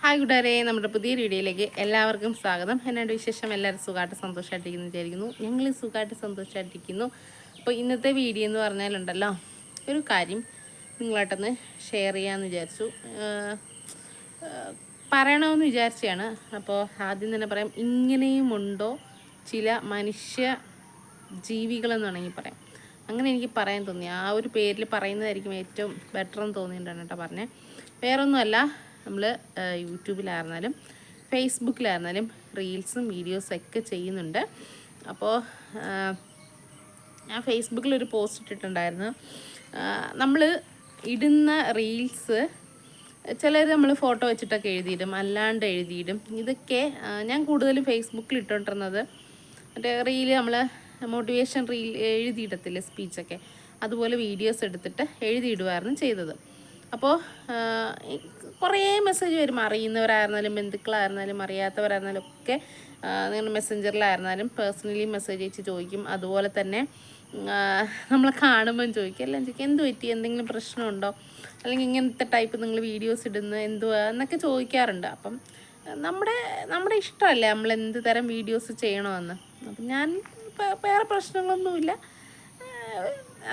Hi കൂട്ടുകാരെ, നമ്മുടെ പുതിയൊരു വീഡിയോയിലേക്ക് എല്ലാവർക്കും സ്വാഗതം. എന്നാണ്ട് വിശേഷം? എല്ലാവരും സുഖമായിട്ട് സന്തോഷമായിട്ടിരിക്കുന്നു വിചാരിക്കുന്നു. ഞങ്ങൾ സുഖമായിട്ട് സന്തോഷമായിട്ടിരിക്കുന്നു. അപ്പോൾ ഇന്നത്തെ വീഡിയോ എന്ന് പറഞ്ഞാലുണ്ടല്ലോ, ഒരു കാര്യം നിങ്ങളായിട്ടൊന്ന് ഷെയർ ചെയ്യാമെന്ന് വിചാരിച്ചു, പറയണമെന്ന് വിചാരിച്ചാണ്. അപ്പോൾ ആദ്യം തന്നെ പറയാം, ഇങ്ങനെയുമുണ്ടോ ചില മനുഷ്യ ജീവികളെന്ന് വേണമെങ്കിൽ പറയാം. അങ്ങനെ എനിക്ക് പറയാൻ തോന്നി. ആ ഒരു പേരിൽ പറയുന്നതായിരിക്കും ഏറ്റവും ബെറ്റർ എന്ന് തോന്നിയിട്ടാണ് കേട്ടോ പറഞ്ഞത്. വേറൊന്നുമല്ല, നമ്മൾ യൂട്യൂബിലായിരുന്നാലും ഫേസ്ബുക്കിലായിരുന്നാലും റീൽസും വീഡിയോസൊക്കെ ചെയ്യുന്നുണ്ട്. അപ്പോൾ ഞാൻ ഫേസ്ബുക്കിലൊരു പോസ്റ്റ് ഇട്ടിട്ടുണ്ടായിരുന്നു. നമ്മൾ ഇടുന്ന റീൽസ് ചിലർ നമ്മൾ ഫോട്ടോ വെച്ചിട്ടൊക്കെ എഴുതിയിടും, അല്ലാണ്ട് എഴുതിയിടും. ഇതൊക്കെ ഞാൻ കൂടുതലും ഫേസ്ബുക്കിൽ ഇട്ടുകൊണ്ടിരുന്നത് മറ്റേ റീല്, നമ്മൾ മോട്ടിവേഷൻ റീൽ എഴുതിയിടത്തില്ലേ, സ്പീച്ചൊക്കെ, അതുപോലെ വീഡിയോസ് എടുത്തിട്ട് എഴുതിയിടുമായിരുന്നു ചെയ്തത്. അപ്പോൾ കുറേ മെസ്സേജ് വരും, അറിയുന്നവരായിരുന്നാലും ബന്ധുക്കളായിരുന്നാലും അറിയാത്തവരായിരുന്നാലും ഒക്കെ. നിങ്ങൾ മെസ്സഞ്ചറിലായിരുന്നാലും പേഴ്സണലി മെസ്സേജ് അയച്ച് ചോദിക്കും. അതുപോലെ തന്നെ നമ്മളെ കാണുമ്പം ചോദിക്കും, എല്ലാം ചോദിക്കും, എന്ത് പറ്റി, എന്തെങ്കിലും പ്രശ്നമുണ്ടോ, അല്ലെങ്കിൽ ഇങ്ങനത്തെ ടൈപ്പ് നിങ്ങൾ വീഡിയോസ് ഇടുന്നത് എന്തുവാ എന്നൊക്കെ ചോദിക്കാറുണ്ട്. അപ്പം നമ്മുടെ ഇഷ്ടമല്ലേ നമ്മൾ എന്ത് തരം വീഡിയോസ് ചെയ്യണമെന്ന്. അപ്പം ഞാൻ വേറെ പ്രശ്നങ്ങളൊന്നുമില്ല,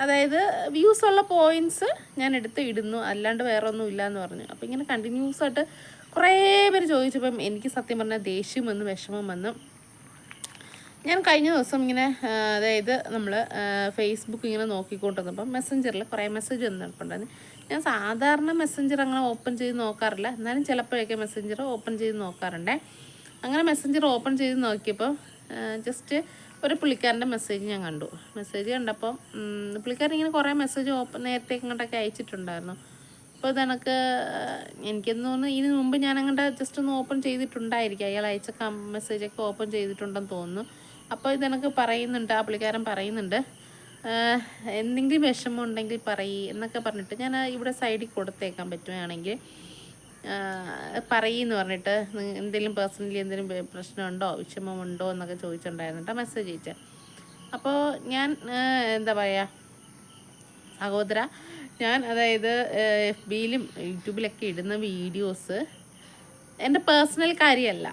അതായത് വ്യൂസ് ഉള്ള പോയിൻറ്റ്സ് ഞാൻ എടുത്ത് ഇടുന്നു, അല്ലാണ്ട് വേറെ ഒന്നും ഇല്ല എന്ന് പറഞ്ഞു. അപ്പോൾ ഇങ്ങനെ കണ്ടിന്യൂസ് ആയിട്ട് കുറേ പേര് ചോദിച്ചപ്പം എനിക്ക് സത്യം പറഞ്ഞാൽ ദേഷ്യം വന്നു, വിഷമം വന്നു. ഞാൻ കഴിഞ്ഞ ദിവസം ഇങ്ങനെ, അതായത് നമ്മൾ ഫേസ്ബുക്ക് ഇങ്ങനെ നോക്കിക്കൊണ്ടിരുന്നപ്പം മെസ്സഞ്ചറിൽ കുറേ മെസ്സേജ് വന്നിട്ടുണ്ടായിരുന്നു. ഞാൻ സാധാരണ മെസ്സഞ്ചർ അങ്ങനെ ഓപ്പൺ ചെയ്ത് നോക്കാറില്ല, എന്നാലും ചിലപ്പോഴൊക്കെ മെസ്സഞ്ചർ ഓപ്പൺ ചെയ്ത് നോക്കാറുണ്ടേ. അങ്ങനെ മെസ്സഞ്ചർ ഓപ്പൺ ചെയ്ത് നോക്കിയപ്പോൾ ജസ്റ്റ് ഒരു പുള്ളിക്കാരൻ്റെ മെസ്സേജ് ഞാൻ കണ്ടു. മെസ്സേജ് കണ്ടപ്പോൾ പുള്ളിക്കാരൻ ഇങ്ങനെ കുറേ മെസ്സേജ് നേരത്തെ ഇങ്ങോട്ടൊക്കെ അയച്ചിട്ടുണ്ടായിരുന്നു. അപ്പോൾ ഇതെനിക്ക് എനിക്കെന്ന് തോന്നുന്നു ഇതിന് മുമ്പ് ഞാൻ അങ്ങോട്ട് ജസ്റ്റ് ഒന്ന് ഓപ്പൺ ചെയ്തിട്ടുണ്ടായിരിക്കും, അയാൾ അയച്ച മെസ്സേജൊക്കെ ഓപ്പൺ ചെയ്തിട്ടുണ്ടെന്ന് തോന്നുന്നു. അപ്പോൾ ഇതെനിക്ക് പറയുന്നുണ്ട്, ആ പുള്ളിക്കാരൻ പറയുന്നുണ്ട്, എന്തെങ്കിലും വിഷമം ഉണ്ടെങ്കിൽ പറയ് എന്നൊക്കെ പറഞ്ഞിട്ട് ഞാൻ ഇവിടെ സൈഡിൽ കൊടുത്തേക്കാൻ പറ്റുകയാണെങ്കിൽ പറയുമെന്ന് പറഞ്ഞിട്ട്, എന്തെങ്കിലും പേഴ്സണലി എന്തെങ്കിലും പ്രശ്നമുണ്ടോ വിഷമമുണ്ടോ എന്നൊക്കെ ചോദിച്ചിട്ടുണ്ടായിരുന്നു കേട്ടോ മെസ്സേജ് അയച്ചാൽ. അപ്പോൾ ഞാൻ എന്താ പറയുക സഹോദര, ഞാൻ അതായത് എഫ് ബിയിലും യൂട്യൂബിലൊക്കെ ഇടുന്ന വീഡിയോസ് എൻ്റെ പേഴ്സണൽ കാര്യമല്ല,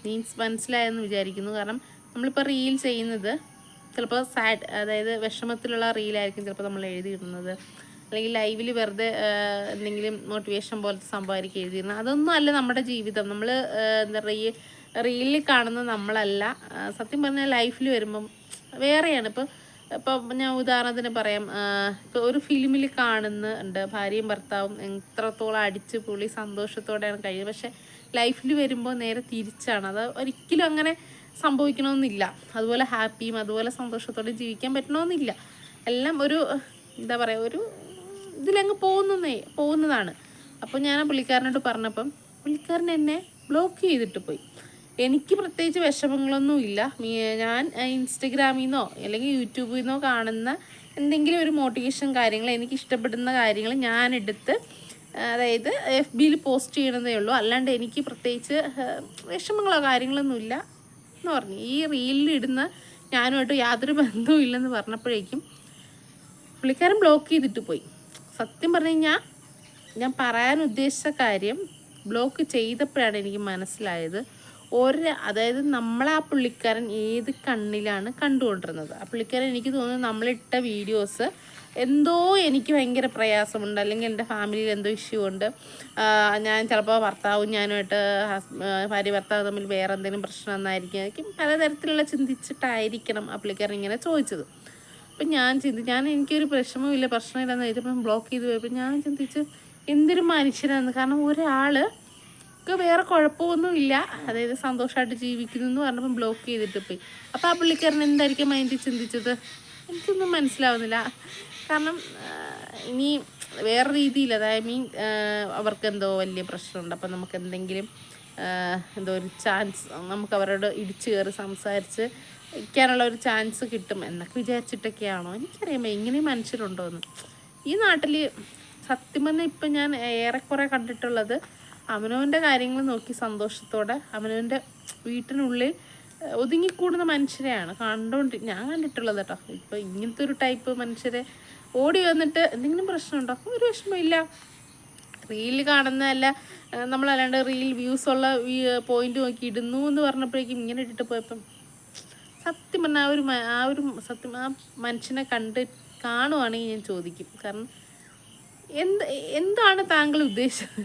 മീൻസ് മനസ്സിലായെന്ന് വിചാരിക്കുന്നു. കാരണം നമ്മളിപ്പോൾ റീൽ ചെയ്യുന്നത് ചിലപ്പോൾ സാഡ്, അതായത് വിഷമത്തിലുള്ള റീലായിരിക്കും ചിലപ്പോൾ നമ്മൾ എഴുതിയിടുന്നത്, അല്ലെങ്കിൽ ലൈവിൽ വെറുതെ എന്തെങ്കിലും മോട്ടിവേഷൻ പോലത്തെ സംഭവമായിരിക്കും എഴുതിയിരുന്നത്. അതൊന്നും അല്ല നമ്മുടെ ജീവിതം. നമ്മൾ എന്താ പറയുക, റീലിൽ കാണുന്ന നമ്മളല്ല സത്യം പറഞ്ഞാൽ ലൈഫിൽ വരുമ്പം വേറെയാണ്. ഇപ്പം ഞാൻ ഉദാഹരണത്തിന് പറയാം, ഇപ്പോൾ ഒരു ഫിലിമിൽ കാണുന്നുണ്ട് ഭാര്യയും ഭർത്താവും എത്രത്തോളം അടിച്ച് പുള്ളി സന്തോഷത്തോടെയാണ് കഴിയുന്നത്. പക്ഷേ ലൈഫിൽ വരുമ്പോൾ നേരെ തിരിച്ചാണ്. അത് ഒരിക്കലും അങ്ങനെ സംഭവിക്കണമെന്നില്ല. അതുപോലെ ഹാപ്പിയും അതുപോലെ സന്തോഷത്തോടെ ജീവിക്കാൻ പറ്റണമെന്നില്ല. എല്ലാം ഒരു എന്താ പറയുക, ഒരു ഇതിലങ്ങ് പോകുന്നതാണ്. അപ്പോൾ ഞാൻ ആ പുള്ളിക്കാരനോട് പറഞ്ഞപ്പം പുള്ളിക്കാരൻ എന്നെ ബ്ലോക്ക് ചെയ്തിട്ട് പോയി. എനിക്ക് പ്രത്യേകിച്ച് വിഷമങ്ങളൊന്നും ഇല്ല. ഞാൻ ഇൻസ്റ്റഗ്രാമിൽ നിന്നോ അല്ലെങ്കിൽ യൂട്യൂബിൽ നിന്നോ കാണുന്ന എന്തെങ്കിലും ഒരു മോട്ടിവേഷൻ കാര്യങ്ങൾ, എനിക്ക് ഇഷ്ടപ്പെടുന്ന കാര്യങ്ങൾ ഞാനെടുത്ത് അതായത് എഫ് ബിയിൽ പോസ്റ്റ് ചെയ്യണതേ ഉള്ളൂ. അല്ലാണ്ട് എനിക്ക് പ്രത്യേകിച്ച് വിഷമങ്ങളോ കാര്യങ്ങളൊന്നും ഇല്ല എന്ന് പറഞ്ഞു. ഈ റീലിൽ ഇടുന്ന ഞാനുമായിട്ട് യാതൊരു ബന്ധവും ഇല്ലെന്ന് പറഞ്ഞപ്പോഴേക്കും പുള്ളിക്കാരൻ ബ്ലോക്ക് ചെയ്തിട്ട് പോയി. സത്യം പറഞ്ഞു കഴിഞ്ഞാൽ ഞാൻ പറയാൻ ഉദ്ദേശിച്ച കാര്യം ബ്ലോക്ക് ചെയ്തപ്പോഴാണ് എനിക്ക് മനസ്സിലായത്, അതായത് നമ്മളെ ആ പുള്ളിക്കാരൻ ഏത് കണ്ണിലാണ് കണ്ടുകൊണ്ടിരുന്നത്. ആ പുള്ളിക്കാരൻ എനിക്ക് തോന്നുന്നു നമ്മളിട്ട വീഡിയോസ് എന്തോ എനിക്ക് ഭയങ്കര പ്രയാസമുണ്ട്, അല്ലെങ്കിൽ എൻ്റെ ഫാമിലിയിൽ എന്തോ ഇഷ്യൂ ഉണ്ട്, ഞാൻ ചിലപ്പോൾ ഭർത്താവും ഞാനുമായിട്ട് ഭാര്യ ഭർത്താവ് തമ്മിൽ വേറെ എന്തെങ്കിലും പ്രശ്നം എന്നായിരിക്കും പലതരത്തിലുള്ള ചിന്തിച്ചിട്ടായിരിക്കണം ആ പുള്ളിക്കാരൻ ഇങ്ങനെ ചോദിച്ചത്. അപ്പം ഞാൻ എനിക്കൊരു പ്രശ്നമില്ല പ്രശ്നമില്ലെന്ന് ചോദിച്ചപ്പം ബ്ലോക്ക് ചെയ്ത് പോയപ്പോൾ ഞാൻ ചിന്തിച്ച് എന്തൊരു മനുഷ്യനാണെന്ന്. കാരണം ഒരാൾക്ക് വേറെ കുഴപ്പമൊന്നുമില്ല, അതായത് സന്തോഷമായിട്ട് ജീവിക്കുന്നു എന്ന് പറഞ്ഞപ്പം ബ്ലോക്ക് ചെയ്തിട്ട് പോയി. അപ്പോൾ ആ പുള്ളിക്കാരൻ എന്തായിരിക്കും മൈൻഡിൽ ചിന്തിച്ചത് എനിക്കൊന്നും മനസ്സിലാവുന്നില്ല. കാരണം ഇനി വേറെ രീതിയിൽ, അതായത് അവർക്ക് എന്തോ വലിയ പ്രശ്നമുണ്ട്, അപ്പം നമുക്ക് എന്തെങ്കിലും എന്തോ ഒരു ചാൻസ് നമുക്ക് അവരോട് ഇടിച്ചു കയറി സംസാരിച്ച് ഇരിക്കാനുള്ള ഒരു ചാൻസ് കിട്ടും എന്നൊക്കെ വിചാരിച്ചിട്ടൊക്കെയാണോ എനിക്കറിയാമോ ഇങ്ങനെ മനുഷ്യരുണ്ടോ എന്ന്. ഈ നാട്ടിൽ സത്യം പറഞ്ഞാൽ ഇപ്പം ഞാൻ ഏറെക്കുറെ കണ്ടിട്ടുള്ളത് അവനവൻ്റെ കാര്യങ്ങൾ നോക്കി സന്തോഷത്തോടെ അവനവൻ്റെ വീട്ടിനുള്ളിൽ ഒതുങ്ങിക്കൂടുന്ന മനുഷ്യരെയാണ് ഞാൻ കണ്ടിട്ടുള്ളത് കേട്ടോ. ഇപ്പം ഇങ്ങനത്തെ ഒരു ടൈപ്പ് മനുഷ്യരെ ഓടി വന്നിട്ട് എന്തെങ്കിലും പ്രശ്നമുണ്ടോ, ഒരു വിഷമമില്ല, റീല് കാണുന്നതല്ല, നമ്മളല്ലാണ്ട് റീൽ വ്യൂസ് ഉള്ള പോയിന്റ് നോക്കി ഇടുന്നു എന്ന് പറഞ്ഞപ്പോഴേക്കും ഇങ്ങനെ ഇട്ടിട്ട് പോയപ്പം സത്യം പറഞ്ഞാൽ സത്യം ആ മനുഷ്യനെ കാണുവാണെങ്കിൽ ഞാൻ ചോദിക്കും. കാരണം എന്താണ് താങ്കൾ ഉദ്ദേശിച്ചത്?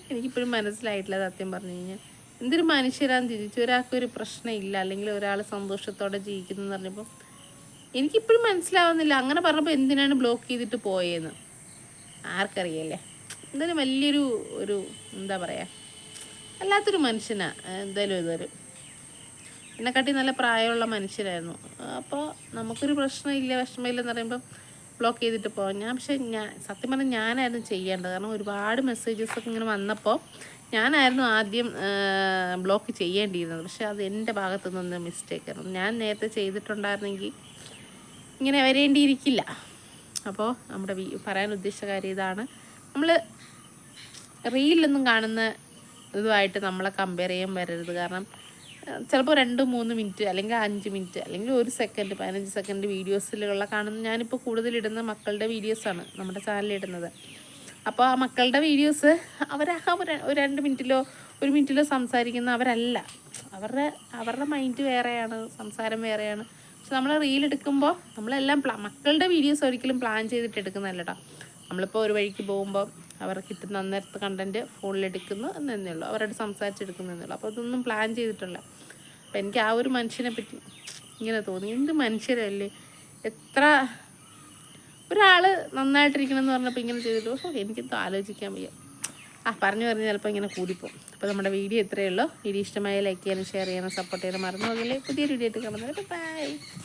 എനിക്കിപ്പോഴും മനസ്സിലായിട്ടില്ല സത്യം പറഞ്ഞു കഴിഞ്ഞാൽ. എന്തൊരു മനുഷ്യരാന്ന് ചിന്തിച്ചു. ഒരാൾക്കൊരു പ്രശ്നമില്ല, അല്ലെങ്കിൽ ഒരാൾ സന്തോഷത്തോടെ ജീവിക്കുന്നു എന്ന് പറഞ്ഞപ്പോൾ എനിക്കിപ്പോഴും മനസ്സിലാവുന്നില്ല. അങ്ങനെ പറഞ്ഞപ്പോൾ എന്തിനാണ് ബ്ലോക്ക് ചെയ്തിട്ട് പോയെന്ന് ആർക്കറിയല്ലേ. എന്തായാലും വലിയൊരു എന്താ പറയുക, അല്ലാത്തൊരു മനുഷ്യനാണ്. എന്തായാലും ഇതൊരു എന്നെക്കാട്ടി നല്ല പ്രായമുള്ള മനുഷ്യരായിരുന്നു. അപ്പോൾ നമുക്കൊരു പ്രശ്നമില്ല, വിഷമമില്ലെന്ന് പറയുമ്പോൾ ബ്ലോക്ക് ചെയ്തിട്ട് പോകാം. പക്ഷേ സത്യം പറഞ്ഞാൽ ഞാനായിരുന്നു ചെയ്യേണ്ടത്. കാരണം ഒരുപാട് മെസ്സേജസൊക്കെ ഇങ്ങനെ വന്നപ്പോൾ ഞാനായിരുന്നു ആദ്യം ബ്ലോക്ക് ചെയ്യേണ്ടിയിരുന്നത്. പക്ഷേ അത് എൻ്റെ ഭാഗത്തു നിന്ന് മിസ്റ്റേക്കായിരുന്നു. ഞാൻ നേരത്തെ ചെയ്തിട്ടുണ്ടായിരുന്നെങ്കിൽ ഇങ്ങനെ വരേണ്ടിയിരിക്കില്ല. അപ്പോൾ നമ്മുടെ പറയാൻ ഉദ്ദേശിച്ച കാര്യം ഇതാണ്. നമ്മൾ റീലൊന്നും കാണുന്ന ഇതുമായിട്ട് നമ്മളെ കമ്പയർ ചെയ്യാൻ വരരുത്. കാരണം ചിലപ്പോൾ 2-3 മിനിറ്റ് അല്ലെങ്കിൽ 5 മിനിറ്റ് അല്ലെങ്കിൽ 1 സെക്കൻഡ് 15 സെക്കൻഡ് വീഡിയോസിലുള്ള കാണുന്ന, ഞാനിപ്പോൾ കൂടുതലിടുന്ന മക്കളുടെ വീഡിയോസാണ് നമ്മുടെ ചാനലിടുന്നത്. അപ്പോൾ ആ മക്കളുടെ വീഡിയോസ് അവർ ഒരു 2 മിനിറ്റിലോ 1 മിനിറ്റിലോ സംസാരിക്കുന്ന അവരല്ല. അവരുടെ മൈൻഡ് വേറെയാണ്, സംസാരം വേറെയാണ്. പക്ഷെ നമ്മൾ റീലെടുക്കുമ്പോൾ നമ്മളെല്ലാം മക്കളുടെ വീഡിയോസ് ഒരിക്കലും പ്ലാൻ ചെയ്തിട്ട് എടുക്കുന്നതല്ല കേട്ടോ. നമ്മളിപ്പോൾ ഒരു വഴിക്ക് പോകുമ്പോൾ അവർ കിട്ടുന്ന അന്നേരത്തെ കണ്ടൻറ്റ് ഫോണിലെടുക്കുന്നു എന്നേ ഉള്ളൂ, അവരോട് സംസാരിച്ചെടുക്കുന്നതേ ഉള്ളൂ. അപ്പോൾ അതൊന്നും പ്ലാൻ ചെയ്തിട്ടില്ല. അപ്പം എനിക്ക് ആ ഒരു മനുഷ്യനെ പറ്റി ഇങ്ങനെ തോന്നി, എന്ത് മനുഷ്യരല്ലേ, എത്ര ഒരാൾ നന്നായിട്ടിരിക്കണമെന്ന് പറഞ്ഞപ്പോൾ ഇങ്ങനെ ചെയ്തിട്ട് എനിക്കെന്തോ ആലോചിക്കാൻ വയ്യ. പറഞ്ഞു ചിലപ്പോൾ ഇങ്ങനെ കൂടിപ്പോകും. അപ്പോൾ നമ്മുടെ വീഡിയോ ഇത്രയേ ഉള്ളൂ. വീഡിയോ ഇഷ്ടമായ ലൈക്ക് ചെയ്യാനും ഷെയർ ചെയ്യാനും സപ്പോർട്ട് ചെയ്യാനും മറന്നു പോകില്ലേ. പുതിയൊരു വീഡിയോ ആയിട്ട് കാണുന്നത്. ബൈ.